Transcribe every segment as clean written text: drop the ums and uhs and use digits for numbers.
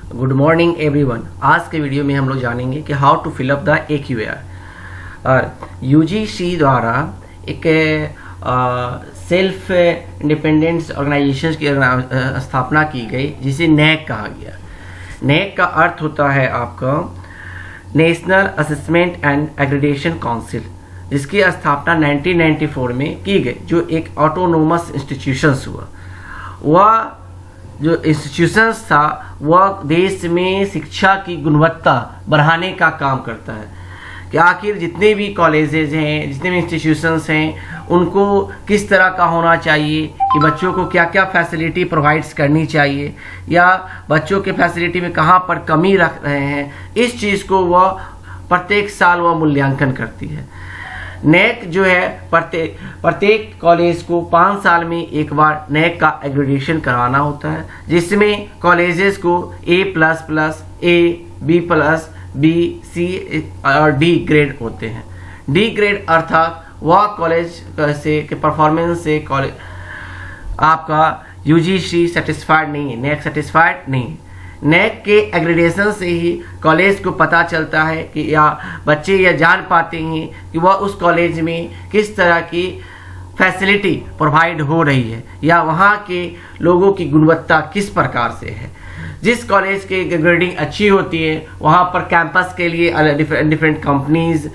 Good morning everyone. आज के video में हम लोग जानेंगे कि how to fill up the AQAR। और यूजीसी द्वारा एक सेल्फ इंडिपेंडेंस ऑर्गेनाइजेशन की स्थापना की गई जिसे नैक कहा गया। नैक का अर्थ होता है आपका national assessment and accreditation council, जिसकी स्थापना 1994 में की गई, जो एक ऑटोनोमस इंस्टीट्यूशंस हुआ। वह जो इंस्टीट्यूशंस था वह देश में शिक्षा की गुणवत्ता बढ़ाने का काम करता है कि आखिर जितने भी कॉलेजेस हैं, जितने भी इंस्टीट्यूशंस हैं, उनको किस तरह का होना चाहिए, कि बच्चों को क्या क्या फैसिलिटी प्रोवाइड्स करनी चाहिए या बच्चों के फैसिलिटी में कहाँ पर कमी रख रहे हैं, इस चीज़ को वह प्रत्येक साल वह मूल्यांकन करती है। नैक जो है प्रत्येक कॉलेज को 5 साल में एक बार नैक का एग्रीडेशन कराना होता है, जिसमें कॉलेजेस को A++, A, B+, B, C और D ग्रेड होते हैं। D ग्रेड अर्थात वह कॉलेज से के परफॉर्मेंस से कॉलेज आपका यूजीसी सेटिस्फाइड नहीं है, नैक सेटिस्फाइड नहीं है। नैक के एग्रीडेशन से ही कॉलेज को पता चलता है कि या बच्चे यह जान पाते हैं कि वह उस कॉलेज में किस तरह की फैसिलिटी प्रोवाइड हो रही है या वहाँ के लोगों की गुणवत्ता किस प्रकार से है। जिस कॉलेज की ग्रेडिंग अच्छी होती है वहाँ पर कैंपस के लिए डिफरेंट कंपनीज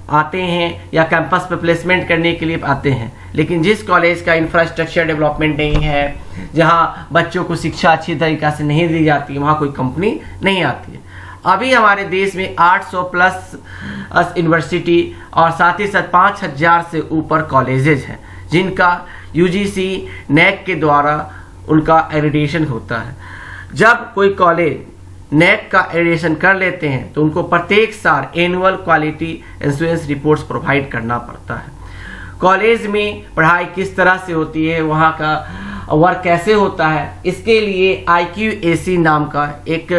आते हैं या कैंपस पे प्लेसमेंट करने के लिए आते हैं। लेकिन जिस कॉलेज का इंफ्रास्ट्रक्चर डेवलपमेंट नहीं है, जहां बच्चों को शिक्षा अच्छी तरीक़ा से नहीं दी जाती, वहां कोई कंपनी नहीं आती है। अभी हमारे देश में 800+ यूनिवर्सिटी और साथ ही साथ 5000 से ऊपर कॉलेजेस हैं जिनका यूजीसी नैक के द्वारा उनका एक्रेडिटेशन होता है। जब कोई कॉलेज नैक का एडिशन कर लेते हैं तो उनको प्रत्येक साल annual quality assurance reports provide करना पड़ता है। कॉलेज में पढ़ाई किस तरह से होती है, वहाँ का वर्क कैसे होता है, इसके लिए IQAC नाम का एक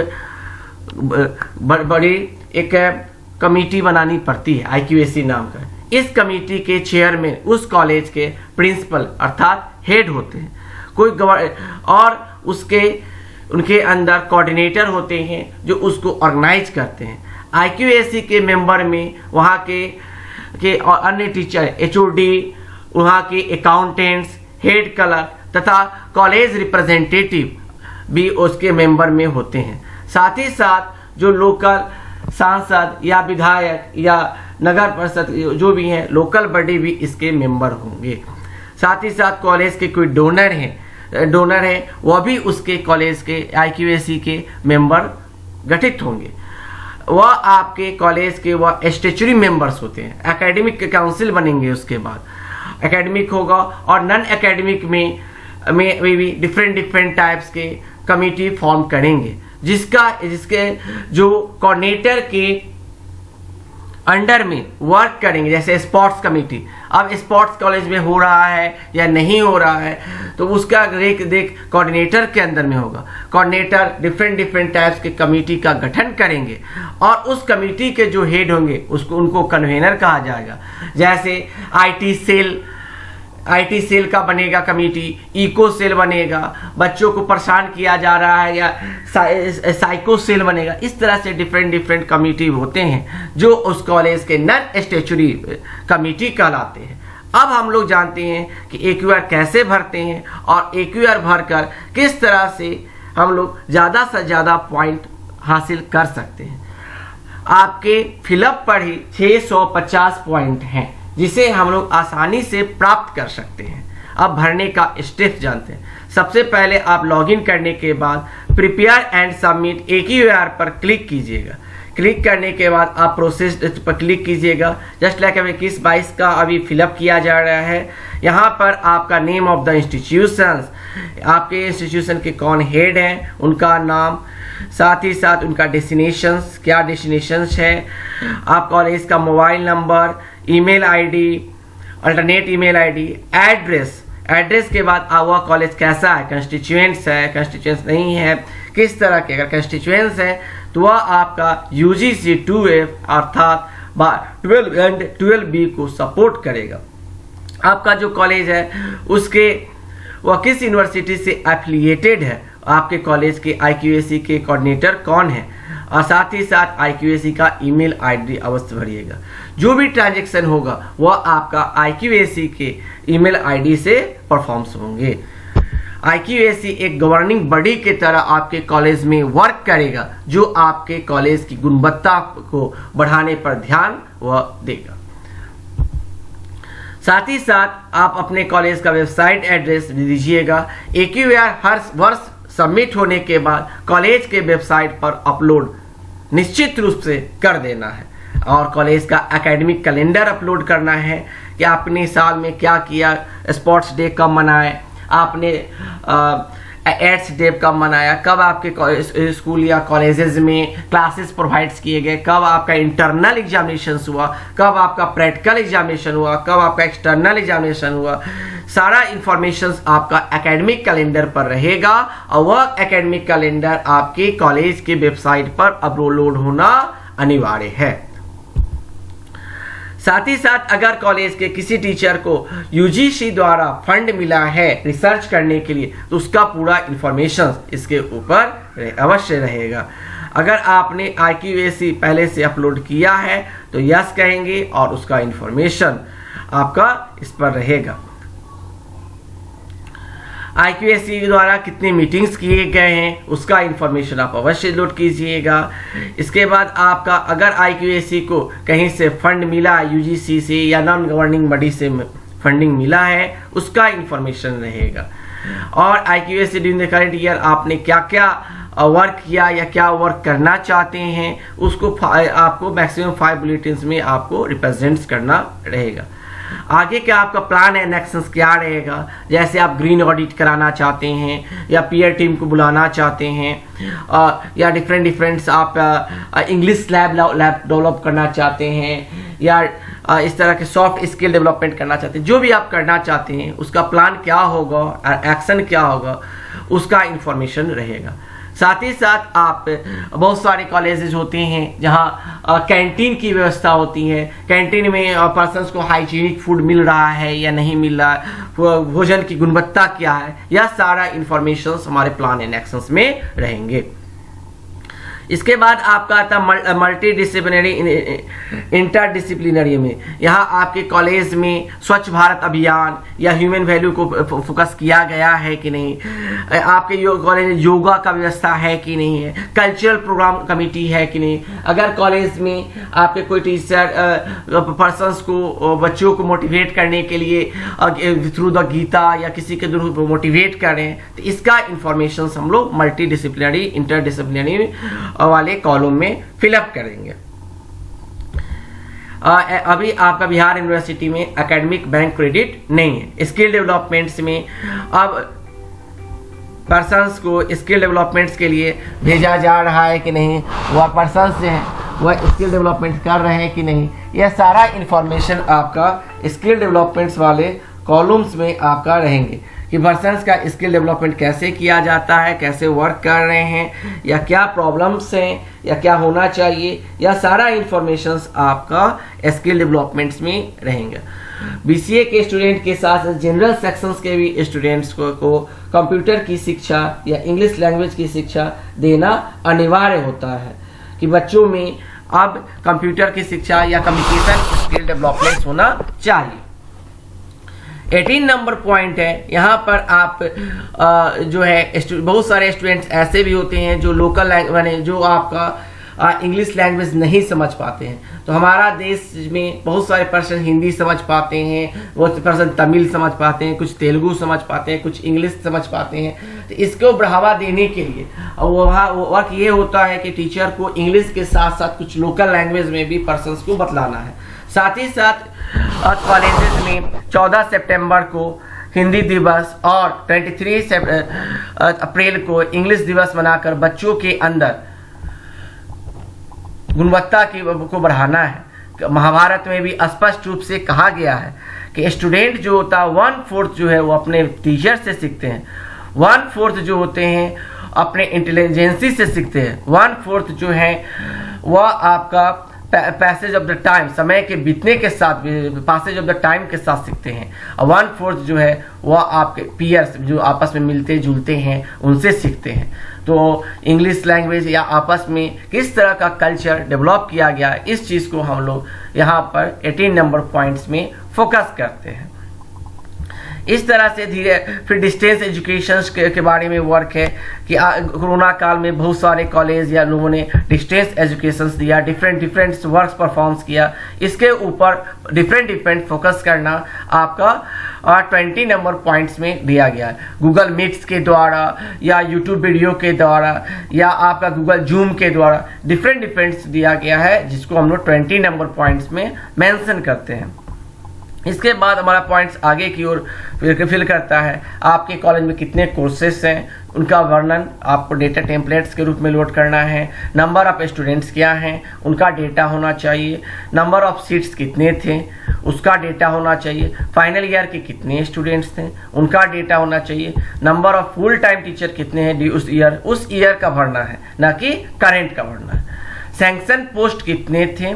बड़ी एक कमेटी बनानी पड़ती है। IQAC नाम का इस कमेटी के चेयरमैन उस कॉलेज के प्रिंसिपल अर्थात हेड होते हैं। कोई और उनके अंदर कोऑर्डिनेटर होते हैं जो उसको ऑर्गेनाइज करते हैं। IQAC के मेंबर में वहाँ के और अन्य टीचर, HOD, वहाँ के अकाउंटेंट्स, हेड क्लर्क तथा कॉलेज रिप्रेजेंटेटिव भी उसके मेंबर में होते हैं। साथ ही साथ जो लोकल सांसद या विधायक या नगर परिषद जो भी हैं, लोकल बॉडी भी इसके मेंबर होंगे। साथ ही साथ कॉलेज के कोई डोनर हैं वह भी उसके कॉलेज के IQAC के मेंबर गठित होंगे। वह आपके कॉलेज के वह स्टैट्यूटरी मेंबर्स होते हैं। एकेडमिक काउंसिल बनेंगे, उसके बाद एकेडमिक होगा और नॉन एकेडमिक में भी डिफरेंट टाइप्स के कमेटी फॉर्म करेंगे, जिसके जो कोऑर्डिनेटर के अंडर में वर्क करेंगे। जैसे स्पोर्ट्स कमेटी, अब स्पोर्ट्स कॉलेज में हो रहा है या नहीं हो रहा है तो उसका देख कोऑर्डिनेटर के अंदर में होगा। कोऑर्डिनेटर डिफरेंट टाइप्स के कमेटी का गठन करेंगे और उस कमेटी के जो हेड होंगे उनको कन्वेनर कहा जाएगा। जैसे IT सेल का बनेगा कमेटी, इको सेल बनेगा, बच्चों को परेशान किया जा रहा है या साइको सेल बनेगा। इस तरह से डिफरेंट कमेटी होते हैं जो उस कॉलेज के नॉन स्टैट्यूटरी कमेटी कहलाते हैं। अब हम लोग जानते हैं कि AQAR कैसे भरते हैं और AQAR भरकर किस तरह से हम लोग ज़्यादा से ज़्यादा पॉइंट हासिल कर सकते हैं। आपके फिलअप पर ही 650 पॉइंट हैं जिसे हम लोग आसानी से प्राप्त कर सकते हैं। अब भरने का स्टेप जानते हैं। सबसे पहले आप लॉगिन करने के बाद प्रिपेयर एंड सबमिट AQAR पर क्लिक कीजिएगा। क्लिक करने के बाद आप प्रोसेस पर क्लिक कीजिएगा। जस्ट लाइक अभी 21-22 का अभी फिलअप किया जा रहा है। यहाँ पर आपका नेम ऑफ द इंस्टीट्यूशंस, आपके इंस्टीट्यूशन के कौन हेड हैं, उनका नाम, साथ ही साथ उनका डेस्टिनेशंस, क्या डेस्टिनेशंस है, आप कॉलेज का mobile number, email ID, alternate email ID, address के बाद वह कॉलेज कैसा है, कंस्टिट्यूएंट्स है, कंस्टिट्यूएंट्स नहीं है, किस तरह के। अगर कंस्टिट्यूएंट्स है तो वह आपका UGC 2F अर्थात 12 एंड 12B को सपोर्ट करेगा। आपका जो कॉलेज है उसके वह किस यूनिवर्सिटी से एफिलिएटेड है आपके कॉलेज के IQAC के कोऑर्डिनेटर कौन है, और साथ ही साथ IQAC का ईमेल आईडी अवश्य भरिएगा। जो भी ट्रांजैक्शन होगा वह आपका IQAC के ईमेल आईडी से परफॉर्म्स होंगे। IQAC एक गवर्निंग बॉडी की तरह आपके कॉलेज में वर्क करेगा, जो आपके कॉलेज की गुणवत्ता को बढ़ाने पर ध्यान वह देगा। साथ ही साथ आप अपने कॉलेज का वेबसाइट एड्रेस भी दीजिएगा। AQAR हर वर्ष सबमिट होने के बाद कॉलेज के वेबसाइट पर अपलोड निश्चित रूप से कर देना है, और कॉलेज का एकेडमिक कैलेंडर अपलोड करना है कि आपने साल में क्या किया, स्पोर्ट्स डे कब मनाए, आपने एड्स डे कब मनाया, कब आपके स्कूल या कॉलेजेस में क्लासेस प्रोवाइड्स किए गए, कब आपका इंटरनल एग्जामिनेशन हुआ, कब आपका प्रैक्टिकल एग्जामिनेशन हुआ, कब आपका एक्सटर्नल एग्जामिनेशन हुआ। सारा इंफॉर्मेशन आपका एकेडमिक कैलेंडर पर रहेगा, और वह एकेडमिक कैलेंडर आपके कॉलेज के वेबसाइट पर अपलोड होना अनिवार्य है। साथ ही साथ अगर कॉलेज के किसी टीचर को UGC द्वारा फंड मिला है रिसर्च करने के लिए, तो उसका पूरा इंफॉर्मेशन इसके ऊपर अवश्य रहेगा। अगर आपने IQAC पहले से अपलोड किया है तो यस कहेंगे, और उसका इंफॉर्मेशन आपका इस पर रहेगा। IQAC द्वारा कितने मीटिंग्स किए गए हैं उसका इंफॉर्मेशन आप अवश्य लोड कीजिएगा। इसके बाद आपका अगर IQAC को कहीं से फंड मिला, UGC से या नॉन गवर्निंग बॉडी से फंडिंग मिला है, उसका इंफॉर्मेशन रहेगा। और IQAC during the current year आपने क्या क्या वर्क किया या क्या वर्क करना चाहते हैं, उसको आपको मैक्सिमम 5 बुलेटिन्स में आपको रिप्रेजेंट करना रहेगा। आगे क्या आपका प्लान है, एक्शंस क्या रहेगा, जैसे आप ग्रीन ऑडिट कराना चाहते हैं, या पीयर टीम को बुलाना चाहते हैं, या डिफरेंट आप इंग्लिश लैब डेवलप करना चाहते हैं, या इस तरह के सॉफ्ट स्किल डेवलपमेंट करना चाहते हैं। जो भी आप करना चाहते हैं उसका प्लान क्या होगा, एक्शन क्या होगा, उसका इंफॉर्मेशन रहेगा। साथ ही साथ आप बहुत सारे कॉलेजेस होते हैं जहां कैंटीन की व्यवस्था होती है, कैंटीन में पर्सन्स को हाइजीनिक फूड मिल रहा है या नहीं मिल रहा है, भोजन की गुणवत्ता क्या है, यह सारा इंफॉर्मेशन हमारे प्लान एंड एक्शंस में रहेंगे। इसके बाद आपका आता मल्टी डिसिप्लिनरी इंटरडिसिप्लिनरी में, यहाँ आपके कॉलेज में स्वच्छ भारत अभियान या ह्यूमन वैल्यू को फोकस किया गया है कि नहीं, आपके कॉलेज में योगा का व्यवस्था है कि नहीं है, कल्चरल प्रोग्राम कमेटी है कि नहीं। अगर कॉलेज में आपके कोई टीचर पर्सन्स को, बच्चों को मोटिवेट करने के लिए थ्रू द गीता या किसी के थ्रू मोटिवेट करें, तो इसका इंफॉर्मेशन हम लोग मल्टी डिसिप्लिनरी इंटरडिसिप्लिनरी वाले कॉलम में फिलअप करेंगे। अभी आपका बिहार यूनिवर्सिटी में एकेडमिक बैंक क्रेडिट नहीं है। स्किल डेवलपमेंट्स में अब पर्सन्स को स्किल डेवलपमेंट्स के लिए भेजा जा रहा है कि नहीं, वह पर्सन्स हैं वह स्किल डेवलपमेंट कर रहे हैं कि नहीं, यह सारा इंफॉर्मेशन आपका स्किल डेवलपमेंट्स वाले कॉलम्स में आपका रहेंगे कि पर्सन्स का स्किल डेवलपमेंट कैसे किया जाता है, कैसे वर्क कर रहे हैं, या क्या प्रॉब्लम्स हैं, या क्या होना चाहिए, यह सारा इंफॉर्मेशन आपका स्किल डेवलपमेंट्स में रहेंगे। BCA के स्टूडेंट के साथ जनरल सेक्शंस के भी स्टूडेंट्स को कंप्यूटर की शिक्षा या इंग्लिश लैंग्वेज की शिक्षा देना अनिवार्य होता है कि बच्चों में अब कंप्यूटर की शिक्षा या कम्युनिकेशन स्किल डेवलपमेंट होना चाहिए। 18 नंबर पॉइंट है, यहाँ पर आप जो है बहुत सारे स्टूडेंट्स ऐसे भी होते हैं जो लोकल लैंग्वेज जो आपका इंग्लिश लैंग्वेज नहीं समझ पाते हैं। तो हमारा देश में बहुत सारे पर्सन हिंदी समझ पाते हैं, बहुत पर्सन तमिल समझ पाते हैं, कुछ तेलुगु समझ पाते हैं, कुछ इंग्लिश समझ पाते हैं। तो इसको बढ़ावा देने के लिए वर्क ये होता है कि टीचर को इंग्लिश के साथ साथ कुछ लोकल लैंग्वेज में भी पर्सन्स को बतलाना है। साथ ही साथ कॉलेजेस में 14 सितंबर को हिंदी दिवस और 23 अप्रैल को इंग्लिश दिवस मनाकर बच्चों के अंदर गुणवत्ता को बढ़ाना है। महाभारत में भी स्पष्ट रूप से कहा गया है कि स्टूडेंट जो होता है 1/4 जो है वो अपने टीचर से सीखते हैं, 1/4 जो होते हैं अपने इंटेलिजेंसी से सीखते हैं, 1/4 जो है वह आपका पैसेज ऑफ द टाइम, समय के बीतने के साथ, पैसेज ऑफ द टाइम के साथ सीखते हैं। और 1/4 जो है वह आपके पीयर्स जो आपस में मिलते जुलते हैं उनसे सीखते हैं। तो इंग्लिश लैंग्वेज या आपस में किस तरह का कल्चर डेवलप किया गया, इस चीज़ को हम लोग यहाँ पर 18 नंबर पॉइंट्स में फोकस करते हैं। इस तरह से धीरे फिर डिस्टेंस एजुकेशन के बारे में वर्क है कि कोरोना काल में बहुत सारे कॉलेज या लोगों ने डिस्टेंस एजुकेशन दिया, डिफरेंट वर्क्स परफॉर्म्स किया। इसके ऊपर डिफरेंट फोकस करना आपका 20 नंबर पॉइंट्स में दिया गया है। गूगल मीट्स के द्वारा या यूट्यूब वीडियो के द्वारा या आपका गूगल जूम के द्वारा डिफरेंट दिया गया है, जिसको हम लोग 20 नंबर पॉइंट्स में मेंशन करते हैं। इसके बाद हमारा पॉइंट्स आगे की ओर फिल करता है। आपके कॉलेज में कितने कोर्सेस हैं, उनका वर्णन आपको डेटा टेम्पलेट्स के रूप में लोड करना है। नंबर ऑफ स्टूडेंट्स क्या हैं, उनका डेटा होना चाहिए। नंबर ऑफ सीट्स कितने थे, उसका डेटा होना चाहिए। फाइनल ईयर के कितने स्टूडेंट्स थे, उनका डेटा होना चाहिए। Number of full time teacher कितने हैं उस ईयर का भरना है, ना कि करेंट का भरना है। सैंक्शन पोस्ट कितने थे,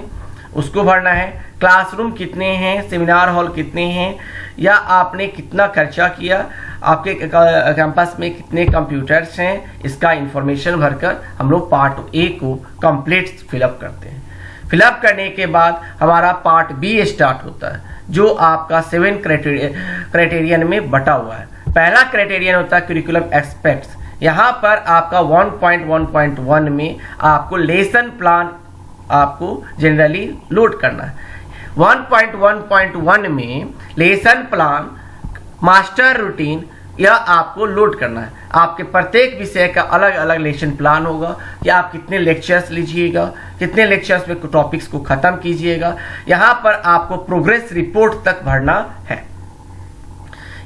उसको भरना है। क्लासरूम कितने हैं, सेमिनार हॉल कितने हैं, या आपने कितना खर्चा किया, आपके कैंपस में कितने कंप्यूटर्स हैं, इसका इंफॉर्मेशन भरकर हम लोग पार्ट ए को कंप्लीट फिलअप करते हैं। फिलअप करने के बाद हमारा पार्ट बी स्टार्ट होता है, जो आपका 7 क्राइटेरियन में बटा हुआ है। पहला क्राइटेरियन होता है करिकुलम एस्पेक्ट्स। यहाँ पर आपका 1.1.1 में आपको लेसन प्लान आपको जनरली लोड करना है। 1.1.1 में लेसन प्लान, मास्टर रूटीन यह आपको लोड करना है। आपके प्रत्येक विषय का अलग अलग लेसन प्लान होगा कि आप कितने लेक्चर्स लीजिएगा, कितने लेक्चर्स में टॉपिक्स को खत्म कीजिएगा। यहाँ पर आपको प्रोग्रेस रिपोर्ट तक भरना है।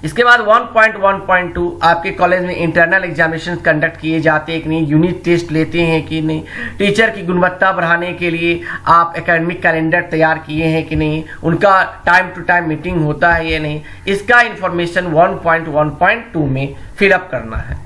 इसके बाद 1.1.2 आपके कॉलेज में इंटरनल एग्जामिनेशन कंडक्ट किए जाते हैं कि नहीं, यूनिट टेस्ट लेते हैं कि नहीं, टीचर की गुणवत्ता बढ़ाने के लिए आप एकेडमिक कैलेंडर तैयार किए हैं कि नहीं, उनका टाइम टू टाइम मीटिंग होता है या नहीं, इसका इंफॉर्मेशन 1.1.2 में फिलअप करना है।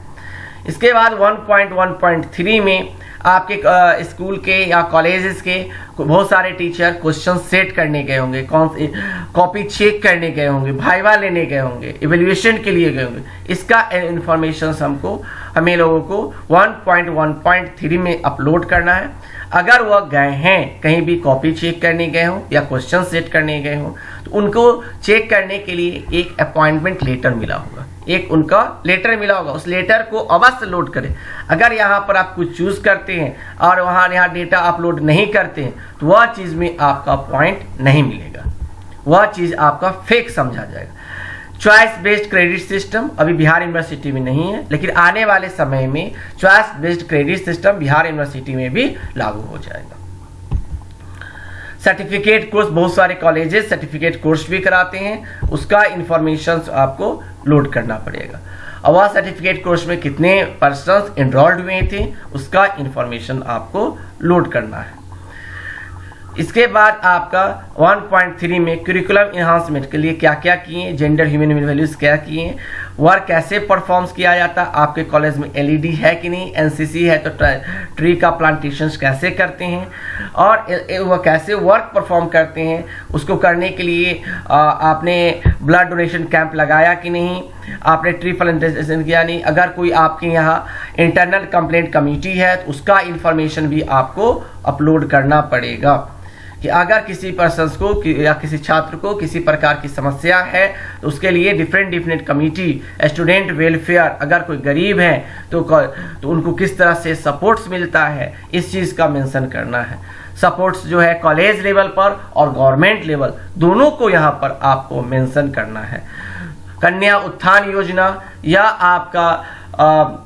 इसके बाद 1.1.3 में आपके स्कूल के या कॉलेजेस के बहुत सारे टीचर क्वेश्चन सेट करने गए होंगे, कॉपी चेक करने गए होंगे, भाइवा लेने गए होंगे, इवैल्यूएशन के लिए गए होंगे। इसका इंफॉर्मेशन हमें लोगों को 1.1.3 में अपलोड करना है। अगर वह गए हैं कहीं भी कॉपी चेक करने गए हों या क्वेश्चन सेट करने गए हों, तो उनको चेक करने के लिए एक अपॉइंटमेंट लेटर मिला होगा, एक उनका लेटर मिला होगा। उस लेटर को अवश्य लोड करें। अगर यहाँ पर आप कुछ चूज करते हैं और यहाँ डेटा अपलोड नहीं करते हैं, तो वह चीज़ में आपका पॉइंट नहीं मिलेगा, वह चीज़ आपका फेक समझा जाएगा। चॉइस बेस्ड क्रेडिट सिस्टम अभी बिहार यूनिवर्सिटी में नहीं है, लेकिन आने वाले समय में choice based credit system Bihar university में भी लागू हो जाएगा। सर्टिफिकेट कोर्स, बहुत सारे कॉलेजेस सर्टिफिकेट कोर्स भी कराते हैं, उसका इंफॉर्मेशन आपको लोड करना पड़ेगा। और वह सर्टिफिकेट कोर्स में कितने पर्सन्स एनरोल्ड हुए थे, उसका इंफॉर्मेशन आपको लोड करना है। इसके बाद आपका 1.3 में करिकुलम इन्हांसमेंट के लिए क्या क्या किए, जेंडर ह्यूमन वैल्यूज क्या किए, वर्क कैसे परफॉर्म्स किया जाता, आपके कॉलेज में एलईडी है कि नहीं, एनसीसी है तो ट्री का प्लांटेशन कैसे करते हैं, और वह कैसे वर्क परफॉर्म करते हैं, उसको करने के लिए आपने ब्लड डोनेशन कैंप लगाया कि नहीं, आपने ट्री प्लांटेशन किया नहीं। अगर कोई आपके यहाँ इंटरनल कंप्लेंट कमेटी है तो उसका इंफॉर्मेशन भी आपको अपलोड करना पड़ेगा कि अगर किसी पर्सन को या किसी छात्र को किसी प्रकार की समस्या है तो उसके लिए डिफरेंट कमेटी, स्टूडेंट वेलफेयर, अगर कोई गरीब है तो उनको किस तरह से सपोर्ट्स मिलता है, इस चीज़ का मेंशन करना है। सपोर्ट्स जो है कॉलेज लेवल पर और गवर्नमेंट लेवल दोनों को यहाँ पर आपको मेंशन करना है। कन्या उत्थान योजना या आपका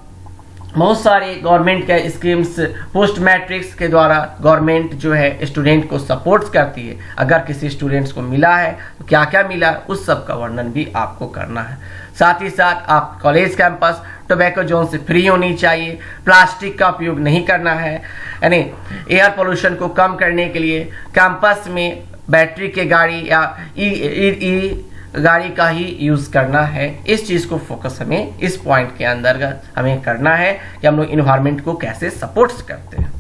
बहुत सारे गवर्नमेंट के स्कीम्स पोस्ट मैट्रिक्स के द्वारा गवर्नमेंट जो है स्टूडेंट को सपोर्ट्स करती है। अगर किसी स्टूडेंट्स को मिला है तो क्या क्या मिला, उस सब का वर्णन भी आपको करना है। साथ ही साथ आप कॉलेज कैंपस टोबैको जोन से फ्री होनी चाहिए, प्लास्टिक का उपयोग नहीं करना है, यानी एयर पोल्यूशन को कम करने के लिए कैंपस में बैटरी के गाड़ी या ई गाड़ी का ही यूज़ करना है। इस चीज़ को फोकस हमें इस पॉइंट के अंतर्गत हमें करना है कि हम लोग इन्वायरमेंट को कैसे सपोर्ट्स करते हैं।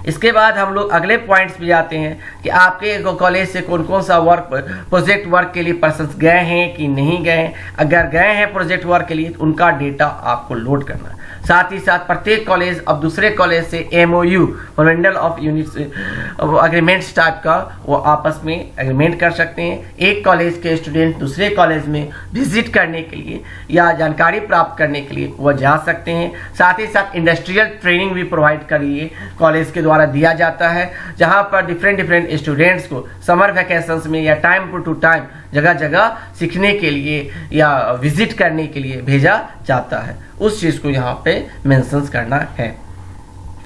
इसके बाद हम लोग अगले पॉइंट्स पे जाते हैं कि आपके कॉलेज से कौन कौन सा प्रोजेक्ट वर्क के लिए पर्सन्स गए हैं कि नहीं गए हैं। अगर गए हैं प्रोजेक्ट वर्क के लिए तो उनका डेटा आपको लोड करना है। साथ ही साथ प्रत्येक कॉलेज अब दूसरे कॉलेज से MOU memorandum of units agreements type का वो आपस में एग्रीमेंट कर सकते हैं। एक कॉलेज के स्टूडेंट दूसरे कॉलेज में विजिट करने के लिए या जानकारी प्राप्त करने के लिए वह जा सकते हैं। साथ ही साथ इंडस्ट्रियल ट्रेनिंग भी प्रोवाइड करिए कॉलेज के द्वारा दिया जाता है, जहां पर डिफरेंट स्टूडेंट्स को समर वैकेशंस में या टाइम टू टाइम जगह जगह सीखने के लिए या विजिट करने के लिए भेजा जाता है। उस चीज़ को यहाँ पे मेंशंस करना है,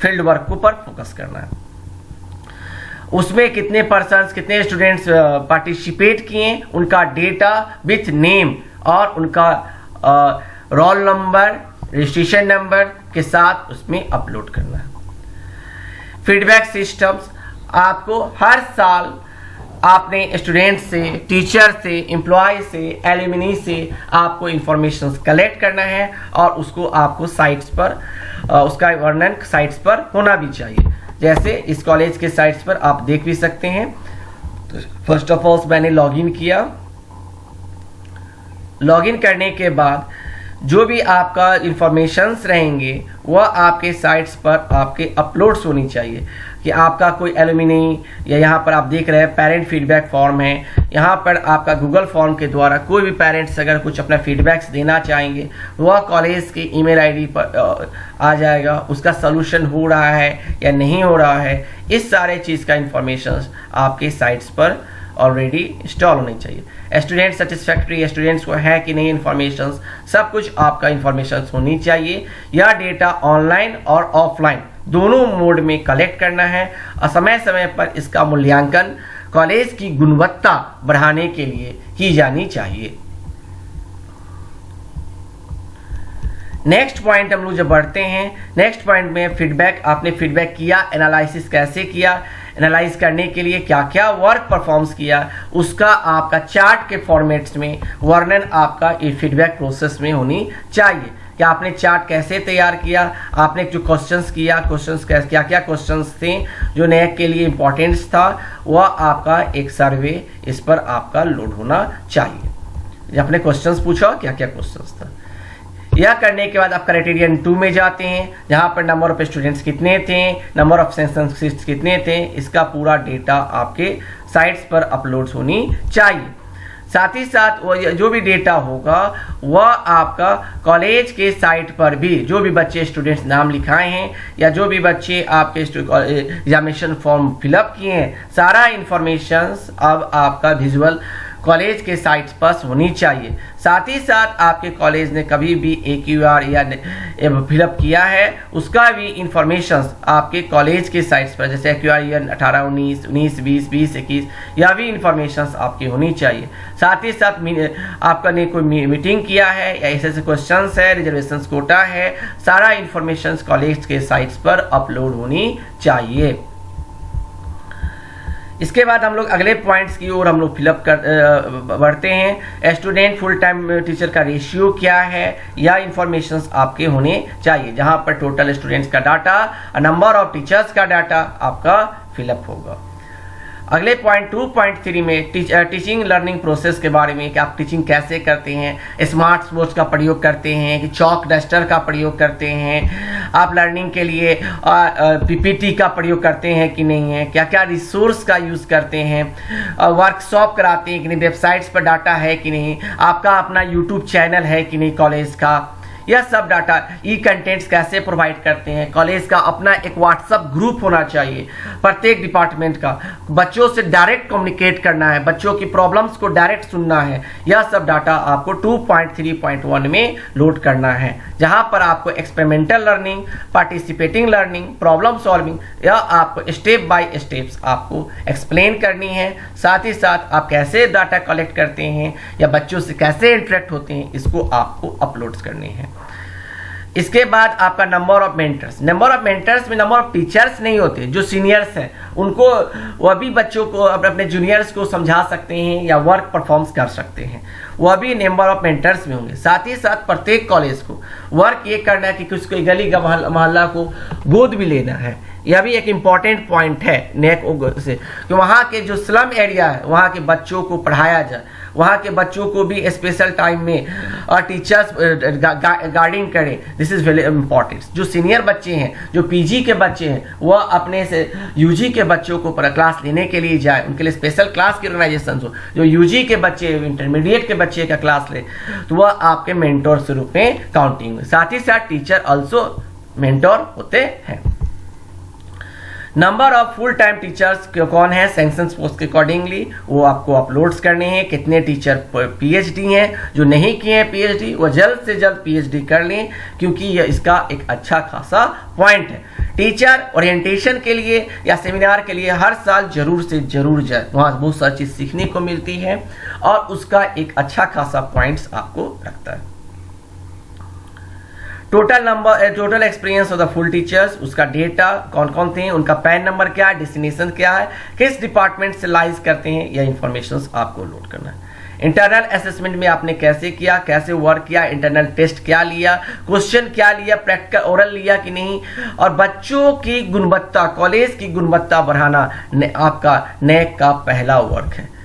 फील्ड वर्क को पर फोकस करना है। उसमें कितने पर्सन्स कितने स्टूडेंट्स पार्टिसिपेट किए, उनका डेटा विथ नेम और उनका रोल नंबर रजिस्ट्रेशन नंबर के साथ उसमें अपलोड करना है। फीडबैक सिस्टम्स आपको हर साल आपने स्टूडेंट से, टीचर से, एम्प्लॉय से, एलुमनी से आपको इंफॉर्मेशन कलेक्ट करना है और उसको आपको साइट्स पर उसका वर्णन साइट्स पर होना भी चाहिए। जैसे इस कॉलेज के साइट्स पर आप देख भी सकते हैं। तो फर्स्ट ऑफ ऑल मैंने लॉगिन किया। लॉगिन करने के बाद जो भी आपका इंफॉर्मेशंस रहेंगे वह आपके साइट्स पर आपके अपलोड्स होनी चाहिए कि आपका कोई एलुमनी या यहाँ पर आप देख रहे हैं पेरेंट फीडबैक फॉर्म है। यहाँ पर आपका गूगल फॉर्म के द्वारा कोई भी पेरेंट्स अगर कुछ अपना फीडबैक्स देना चाहेंगे वह कॉलेज के ईमेल आईडी पर आ जाएगा। उसका सोल्यूशन हो रहा है या नहीं हो रहा है, इस सारे चीज़ का इंफॉर्मेशन आपके साइट्स पर ऑलरेडी इंस्टॉल होनी चाहिए। स्टूडेंट सेटिस्फैक्ट्री स्टूडेंट्स को है कि नहीं इंफॉर्मेशन, सब कुछ आपका इंफॉर्मेशन होनी चाहिए। यह डेटा ऑनलाइन और ऑफलाइन दोनों मोड में कलेक्ट करना है और समय समय पर इसका मूल्यांकन कॉलेज की गुणवत्ता बढ़ाने के लिए की जानी चाहिए। नेक्स्ट पॉइंट हम लोग जब बढ़ते हैं, नेक्स्ट पॉइंट में फीडबैक, आपने फीडबैक किया, एनालिसिस कैसे किया, एनालाइज करने के लिए क्या क्या वर्क परफॉर्म्स किया, उसका आपका चार्ट के फॉर्मेट्स में वर्णन आपका ये फीडबैक प्रोसेस में होनी चाहिए कि आपने चार्ट कैसे तैयार किया, आपने जो क्वेश्चंस किया, क्वेश्चंस क्या क्या क्वेश्चंस थे जो नैक के लिए इंपॉर्टेंस था, वह आपका एक सर्वे इस पर आपका लोड होना चाहिए। आपने क्वेश्चंस पूछा क्या क्या क्वेश्चंस था। यह करने के बाद आप क्राइटेरियन 2 में जाते हैं जहां पर नंबर ऑफ स्टूडेंट्स कितने थे, नंबर ऑफ सेशन सीट्स कितने थे, इसका पूरा डेटा आपके साइट्स पर अपलोड्स होनी चाहिए। साथ ही साथ वो जो भी डेटा होगा वह आपका कॉलेज के साइट पर भी जो भी बच्चे स्टूडेंट्स नाम लिखाए हैं या जो भी बच्चे आपके एग्जामिनेशन फॉर्म फिलअप किए हैं, सारा इंफॉर्मेशंस अब आपका विजुअल कॉलेज के साइट्स पर होनी चाहिए। साथ ही साथ आपके कॉलेज ने कभी भी AQR या फिलअप किया है उसका भी इंफॉर्मेशन आपके कॉलेज के साइट्स पर, जैसे AQR 18, 19, 19, 20, 20, 21, यह भी इंफॉर्मेशन आपकी होनी चाहिए। साथ ही साथ आपका ने कोई मीटिंग किया है या ऐसे क्वेश्चन है, रिजर्वेशन कोटा है, सारा इंफॉर्मेशन कॉलेज के साइट्स पर अपलोड होनी चाहिए। इसके बाद हम लोग अगले पॉइंट्स की ओर हम लोग फिलअप कर बढ़ते हैं। स्टूडेंट फुल टाइम टीचर का रेशियो क्या है, या इंफॉर्मेशंस आपके होने चाहिए जहां पर टोटल स्टूडेंट्स का डाटा, नंबर ऑफ टीचर्स का डाटा आपका फिलअप होगा। अगले पॉइंट 2.3 में टीचिंग लर्निंग प्रोसेस के बारे में कि आप टीचिंग कैसे करते हैं, स्मार्ट बोर्ड्स का प्रयोग करते हैं कि चॉक डस्टर का प्रयोग करते हैं, आप लर्निंग के लिए PPT का प्रयोग करते हैं कि नहीं है, क्या क्या रिसोर्स का यूज़ करते हैं, वर्कशॉप कराते हैं कि नहीं, वेबसाइट्स पर डाटा है कि नहीं, आपका अपना यूट्यूब चैनल है कि नहीं कॉलेज का, यह सब डाटा, ई कंटेंट्स कैसे प्रोवाइड करते हैं, कॉलेज का अपना एक व्हाट्सएप ग्रुप होना चाहिए प्रत्येक डिपार्टमेंट का, बच्चों से डायरेक्ट कम्युनिकेट करना है, बच्चों की प्रॉब्लम्स को डायरेक्ट सुनना है, यह सब डाटा आपको 2.3.1 में लोड करना है जहां पर आपको experimental learning, participating learning, problem solving, यह आपको स्टेप बाय स्टेप्स आपको एक्सप्लेन करनी है। साथ ही साथ आप कैसे डाटा कलेक्ट करते हैं या बच्चों से कैसे इंटरेक्ट होते हैं, इसको आपको अपलोड करने हैं। इसके बाद आपका number of mentors. Number of mentors में नंबर ऑफ टीचर्स नहीं होते, जो सीनियर्स हैं उनको, वह भी बच्चों को अपने जूनियर्स को समझा सकते हैं या वर्क परफॉर्म्स कर सकते हैं, वह भी नंबर ऑफ मेंटर्स में होंगे। साथ ही साथ प्रत्येक कॉलेज को वर्क ये करना है कि किसको गली का मोहल्ला को गोद भी लेना है। यह भी एक इम्पॉर्टेंट पॉइंट है नेक से, कि वहाँ के जो स्लम एरिया है वहाँ के बच्चों को पढ़ाया जाए, वहाँ के बच्चों को भी स्पेशल टाइम में और टीचर्स गाइडिंग करें। This is very important. जो सीनियर बच्चे हैं, जो पीजी के बच्चे हैं, वह अपने से यूजी के बच्चों को क्लास लेने के लिए जाए, उनके लिए स्पेशल क्लास की ऑर्गेनाइजेशन हो। जो यूजी के बच्चे, इंटरमीडिएट के बच्चे का क्लास ले, तो वह आपके मेंटोर के रूप में काउंटिंग में। साथ ही साथ टीचर ऑल्सो मेंटोर होते हैं। Number of full time teachers कौन है सैंक्शन पोस्ट के अकॉर्डिंगली वो आपको अपलोड्स करने हैं। कितने टीचर पीएचडी हैं, जो नहीं किए हैं पीएचडी वो जल्द से जल्द पीएचडी कर लें, क्योंकि यह इसका एक अच्छा खासा पॉइंट है। टीचर ओरिएंटेशन के लिए या सेमिनार के लिए हर साल जरूर से जरूर जाए, वहाँ बहुत सारी चीज़ सीखने को मिलती है और उसका एक अच्छा खासा पॉइंट्स आपको रखता है। Total experience of the full teachers, उसका डेटा कौन कौन थे, उनका पैन नंबर क्या है, डेस्टिनेशन क्या है, किस डिपार्टमेंट से लाइज करते हैं, यह इंफॉर्मेशन आपको लोड करना है। इंटरनल असेसमेंट में आपने कैसे किया, कैसे वर्क किया, इंटरनल टेस्ट क्या लिया, क्वेश्चन क्या लिया, प्रैक्टिकल ओरल लिया कि नहीं, और बच्चों की गुणवत्ता, कॉलेज की गुणवत्ता बढ़ाना आपका नेक का पहला वर्क है।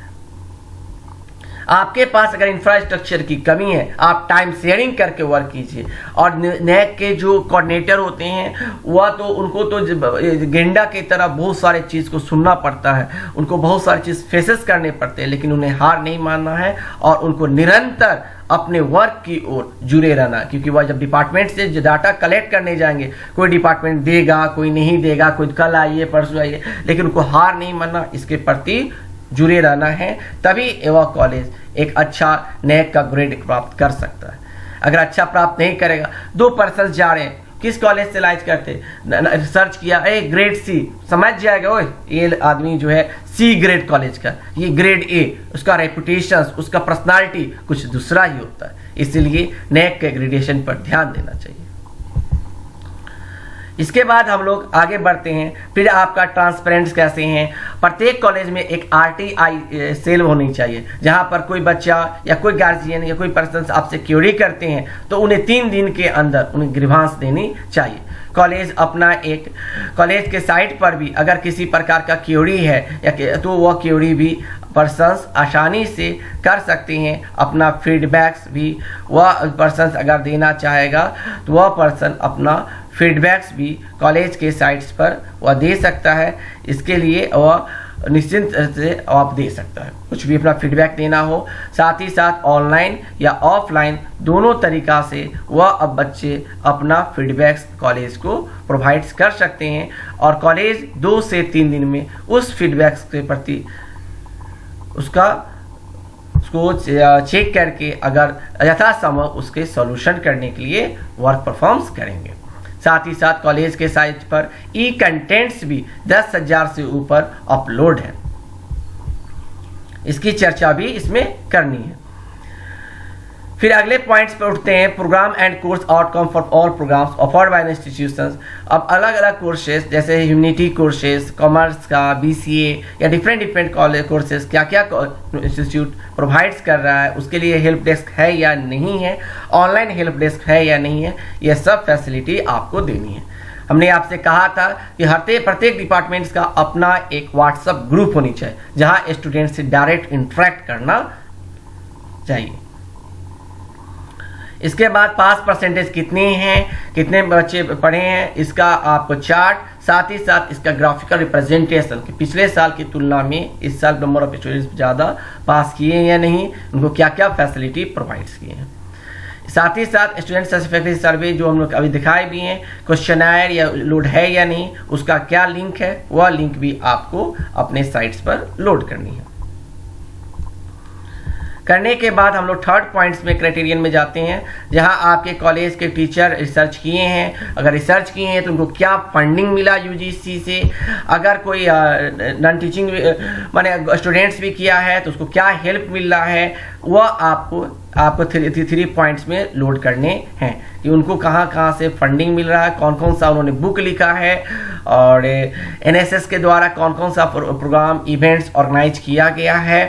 आपके पास अगर इंफ्रास्ट्रक्चर की कमी है, आप टाइम शेयरिंग करके वर्क कीजिए। और नेक के जो कोऑर्डिनेटर होते हैं वह तो उनको तो गेंडा की तरह बहुत सारे चीज़ को सुनना पड़ता है, उनको बहुत सारी चीज़ फेसेस करने पड़ते हैं, लेकिन उन्हें हार नहीं मानना है और उनको निरंतर अपने वर्क की ओर जुड़े रहना। क्योंकि वह जब डिपार्टमेंट से जो डाटा कलेक्ट करने जाएंगे, कोई डिपार्टमेंट देगा, कोई नहीं देगा, कोई कल आइए परसों आइए, लेकिन उनको हार नहीं मानना, इसके प्रति जुड़े रहना है, तभी वह कॉलेज एक अच्छा नेक का ग्रेड प्राप्त कर सकता है। अगर अच्छा प्राप्त नहीं करेगा, 2 पर्सन जा रहे हैं, किस कॉलेज से लाइज करते, सर्च किया ग्रेड सी, समझ जाएगा ओए ये आदमी जो है सी ग्रेड कॉलेज का, ये ग्रेड ए, उसका रेपुटेशन, उसका पर्सनालिटी कुछ दूसरा ही होता है। इसलिए नेक के ग्रेडेशन पर ध्यान देना चाहिए। इसके बाद हम लोग आगे बढ़ते हैं। फिर आपका ट्रांसपेरेंट्स कैसे हैं, प्रत्येक कॉलेज में एक RTI सेल होनी चाहिए, जहां पर कोई बच्चा या कोई गार्जियन या कोई पर्सन आपसे क्यूरी करते हैं तो उन्हें 3 दिन के अंदर उन्हें ग्रीवांस देनी चाहिए। कॉलेज अपना एक कॉलेज के साइट पर भी अगर किसी प्रकार का क्यूरी है या तो वह क्यूरी भी पर्सन्स आसानी से कर सकते हैं। अपना फीडबैक्स भी वह पर्सन्स अगर देना चाहेगा तो वह पर्सन अपना फीडबैक्स भी कॉलेज के साइट्स पर वह दे सकता है। इसके लिए वह निश्चिंत से आप दे सकता है, कुछ भी अपना फीडबैक देना हो। साथ ही साथ ऑनलाइन या ऑफलाइन दोनों तरीका से वह अब बच्चे अपना फीडबैक्स कॉलेज को प्रोवाइड कर सकते हैं और कॉलेज 2 से 3 दिन में उस फीडबैक्स के प्रति उसको चेक करके अगर यथासंभव उसके सॉल्यूशन करने के लिए वर्क परफॉर्म्स करेंगे। साथ ही साथ कॉलेज के साइट पर कंटेंट्स भी 10,000 से ऊपर अपलोड है, इसकी चर्चा भी इसमें करनी है। फिर अगले पॉइंट्स पर उठते हैं, program and course outcome for all programs offered by institutions. अब अलग अलग कोर्सेज जैसे ह्यूमैनिटी कोर्सेज, कॉमर्स का, BCA या डिफरेंट कॉलेज कोर्सेज क्या क्या इंस्टीट्यूट प्रोवाइड्स कर रहा है, उसके लिए हेल्प डेस्क है या नहीं है, ऑनलाइन हेल्प डेस्क है या नहीं है, यह सब फैसिलिटी आपको देनी है। हमने आपसे कहा था कि प्रत्येक डिपार्टमेंट्स का अपना एक व्हाट्सएप ग्रुप होनी चाहिए जहां स्टूडेंट से डायरेक्ट इंटरेक्ट करना चाहिए। इसके बाद पास परसेंटेज कितने हैं, कितने बच्चे पढ़े हैं, इसका आपको चार्ट, साथ ही साथ इसका ग्राफिकल रिप्रेजेंटेशन कि पिछले साल की तुलना में इस साल नंबर ऑफ स्टूडेंट्स ज़्यादा पास किए हैं या नहीं, उनको क्या क्या फैसिलिटी प्रोवाइड्स किए हैं। साथ ही साथ स्टूडेंट सर्टिफिकेट सर्वे जो हम लोग अभी दिखाए भी हैं, क्वेश्चनायर या लोड है या नहीं, उसका क्या लिंक है, वह लिंक भी आपको अपने साइट्स पर लोड करनी है। करने के बाद हम लोग थर्ड पॉइंट्स में क्राइटेरियन में जाते हैं, जहां आपके कॉलेज के टीचर रिसर्च किए हैं। अगर रिसर्च किए हैं तो उनको क्या फंडिंग मिला यूजीसी से, अगर कोई नॉन टीचिंग माने स्टूडेंट्स भी किया है तो उसको क्या हेल्प मिल रहा है, वह आपको थ्री पॉइंट्स में लोड करने हैं कि उनको कहाँ से फंडिंग मिल रहा है, कौन कौन सा उन्होंने बुक लिखा है, और एनएसएस के द्वारा कौन कौन सा प्रोग्राम इवेंट्स ऑर्गेनाइज किया गया है,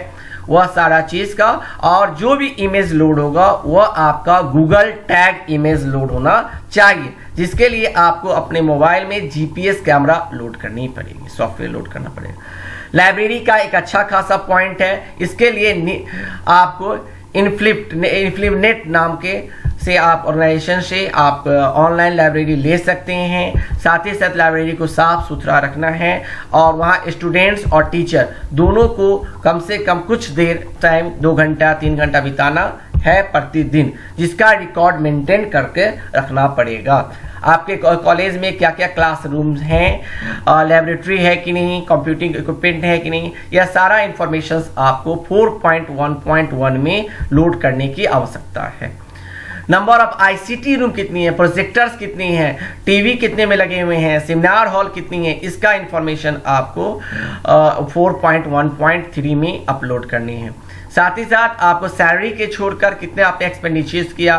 वह सारा चीज़ का। और जो भी इमेज लोड होगा वह आपका गूगल टैग इमेज लोड होना चाहिए, जिसके लिए आपको अपने मोबाइल में जीपीएस कैमरा लोड करनी पड़ेगी, सॉफ्टवेयर लोड करना पड़ेगा। लाइब्रेरी का एक अच्छा खासा पॉइंट है, इसके लिए आपको इनफ्लिपनेट नाम के से आप ऑर्गेनाइजेशन से आप ऑनलाइन लाइब्रेरी ले सकते हैं। साथ ही साथ लाइब्रेरी को साफ सुथरा रखना है और वहाँ स्टूडेंट्स और टीचर दोनों को कम से कम कुछ देर टाइम 2 घंटा 3 घंटा बिताना है प्रतिदिन, जिसका रिकॉर्ड मेंटेन करके रखना पड़ेगा। आपके कॉलेज में क्या क्या क्लासरूम्स हैं, लेबोरेटरी है कि नहीं, कंप्यूटिंग इक्विपमेंट है कि नहीं, यह सारा इंफॉर्मेशन आपको 4.1.1 में लोड करने की आवश्यकता है। नंबर ऑफ आईसीटी रूम कितनी है, प्रोजेक्टर्स कितनी है, टीवी कितने में लगे हुए हैं, सेमिनार हॉल कितनी है, इसका इंफॉर्मेशन आपको 4.1.3 में अपलोड करनी है। साथ ही साथ आपको सैलरी के छोड़कर कितने आपने एक्सपेंडिचर्स किया,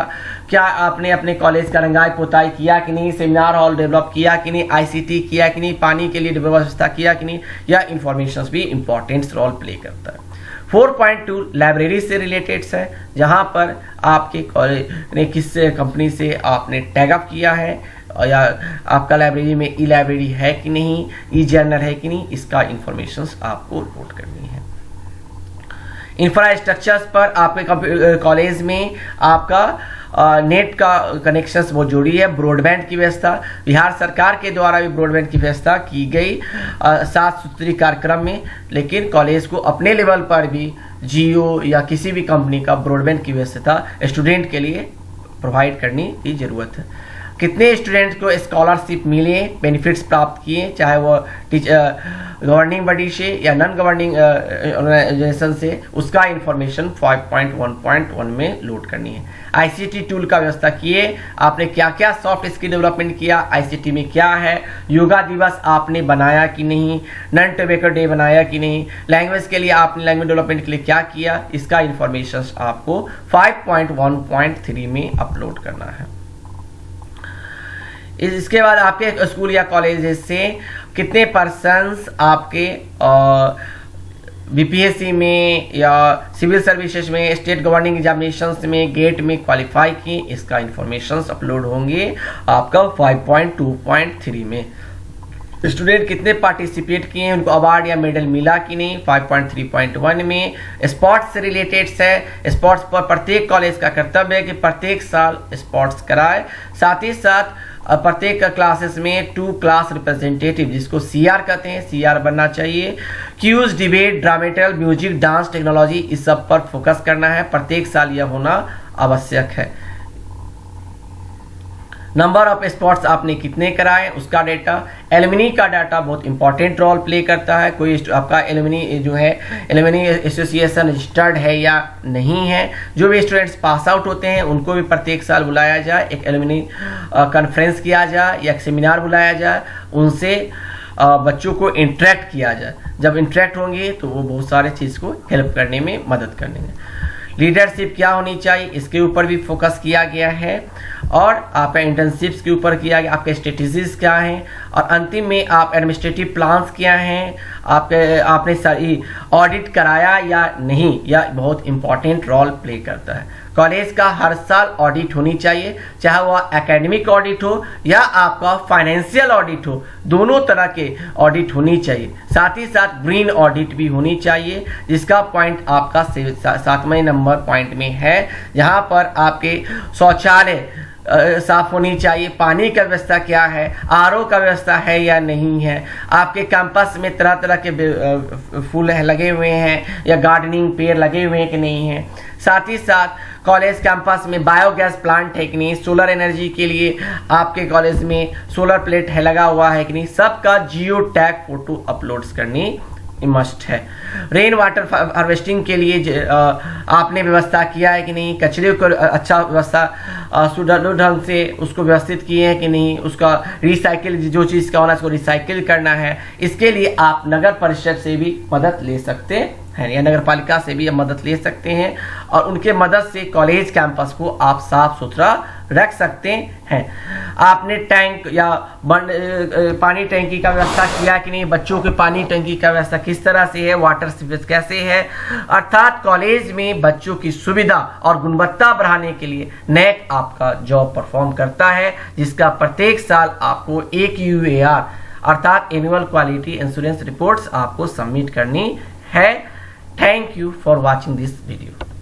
क्या आपने अपने कॉलेज का रंगाई पोताई किया कि नहीं, सेमिनार हॉल डेवलप किया कि नहीं, आईसीटी किया कि नहीं, पानी के लिए व्यवस्था किया कि नहीं, यह इंफॉर्मेशन भी इंपॉर्टेंट रोल प्ले करता है। 4.2 लाइब्रेरी से रिलेटेड है, जहां पर आपके कॉलेज ने किस कंपनी से आपने टैग अप किया है, या आपका लाइब्रेरी में ई लाइब्रेरी है कि नहीं, ई जर्नल है कि नहीं, इसका इंफॉर्मेशन आपको लोड करनी है। इंफ्रास्ट्रक्चर्स पर आपके कॉलेज में आपका नेट का कनेक्शंस बहुत जरूरी है। ब्रॉडबैंड की व्यवस्था, बिहार सरकार के द्वारा भी ब्रॉडबैंड की व्यवस्था की गई साफ सुथरी कार्यक्रम में, लेकिन कॉलेज को अपने लेवल पर भी जियो या किसी भी कंपनी का ब्रॉडबैंड की व्यवस्था स्टूडेंट के लिए प्रोवाइड करने की जरूरत है। कितने स्टूडेंट्स को स्कॉलरशिप मिले, बेनिफिट्स प्राप्त किए, चाहे वो गवर्निंग बॉडी से या नॉन गवर्निंग ऑर्गेनाइजेशन से, उसका इंफॉर्मेशन 5.1.1 में लोड करनी है। आईसीटी टूल का व्यवस्था किए, आपने क्या क्या सॉफ्ट स्किल डेवलपमेंट किया, आईसीटी में क्या है, योगा दिवस आपने बनाया कि नहीं, नॉन टोबैको डे बनाया कि नहीं, लैंग्वेज के लिए आपने लैंग्वेज डेवलपमेंट के लिए क्या किया, इसका इंफॉर्मेशन आपको 5.1.3 में अपलोड करना है। इसके बाद आपके स्कूल या कॉलेज से कितने पर्सन्स आपके बीपीएससी में या सिविल सर्विसेज में, स्टेट गवर्निंग एग्जामिनेशंस में, गेट में क्वालिफाई किए, इसका इंफॉर्मेशन अपलोड होंगे आपका 5.2.3 में। स्टूडेंट कितने पार्टिसिपेट किए हैं, उनको अवार्ड या मेडल मिला कि नहीं, 5.3.1 में। स्पोर्ट्स से रिलेटेड है, स्पोर्ट्स पर प्रत्येक कॉलेज का कर्तव्य है कि प्रत्येक साल स्पोर्ट्स कराए। साथ ही साथ प्रत्येक क्लासेस में 2 क्लास रिप्रेजेंटेटिव, जिसको सीआर कहते हैं, सीआर बनना चाहिए। Quiz, debate, dramatics, music, dance, technology, इस सब पर फोकस करना है, प्रत्येक साल यह होना आवश्यक है। नंबर ऑफ स्पोर्ट्स आपने कितने कराए, उसका डाटा। एलुमनी का डाटा बहुत इंपॉर्टेंट रोल प्ले करता है, कोई आपका एलुमनी जो है, एलुमनी एसोसिएशन रजिस्टर्ड है या नहीं है। जो भी स्टूडेंट्स पास आउट होते हैं उनको भी प्रत्येक साल बुलाया जाए, एक एलुमनी कॉन्फ्रेंस किया जाए या एक सेमिनार बुलाया जाए, उनसे बच्चों को इंटरेक्ट किया जाए। जब इंटरेक्ट होंगे तो वो बहुत सारे चीज़ को हेल्प करने में मदद करने में। लीडरशिप क्या होनी चाहिए, इसके ऊपर भी फोकस किया गया है, और आपका इंटर्नशिप्स के ऊपर किया गया, आपके स्ट्रेटेजीज क्या हैं, और अंतिम में आप एडमिनिस्ट्रेटिव प्लान्स क्या हैं, आपने सही ऑडिट कराया या नहीं, यह बहुत इंपॉर्टेंट रोल प्ले करता है। कॉलेज का हर साल ऑडिट होनी चाहिए, चाहे वह एकेडमिक ऑडिट हो या आपका फाइनेंशियल ऑडिट हो, दोनों तरह के ऑडिट होनी चाहिए। साथ ही साथ ग्रीन ऑडिट भी होनी चाहिए, जिसका पॉइंट आपका 7वें नंबर पॉइंट में है, जहां पर आपके शौचालय साफ होनी चाहिए, पानी का व्यवस्था क्या है, आरओ का व्यवस्था है या नहीं है, आपके कैंपस में तरह तरह के फूल लगे हुए हैं या गार्डनिंग पेड़ लगे हुए हैं कि नहीं है। साथ ही साथ कॉलेज कैंपस में बायोगैस प्लांट है कि नहीं, सोलर एनर्जी के लिए आपके कॉलेज में सोलर प्लेट है लगा हुआ है कि नहीं, सबका जियो टैग फोटो अपलोड्स करनी मस्ट है। रेन वाटर हार्वेस्टिंग के लिए आपने व्यवस्था किया है कि नहीं, कचरे को अच्छा व्यवस्था सुचारू ढंग से उसको व्यवस्थित किए हैं कि नहीं, उसका रिसाइकिल जो चीज़ का होना उसको रिसाइकिल करना है। इसके लिए आप नगर परिषद से भी मदद ले सकते हैं या नगर पालिका से भी मदद ले सकते हैं और उनके मदद से कॉलेज कैंपस को आप साफ सुथरा रख सकते हैं। आपने टैंक या पानी टंकी का व्यवस्था किया कि नहीं, बच्चों के पानी टंकी का व्यवस्था किस तरह से है, वाटर सीवेज कैसे है। अर्थात कॉलेज में बच्चों की सुविधा और गुणवत्ता बढ़ाने के लिए नैक आपका जॉब परफॉर्म करता है, जिसका प्रत्येक साल आपको एक UAR अर्थात एनुअल क्वालिटी इंश्योरेंस रिपोर्ट्स आपको सबमिट करनी है। Thank you for watching this video.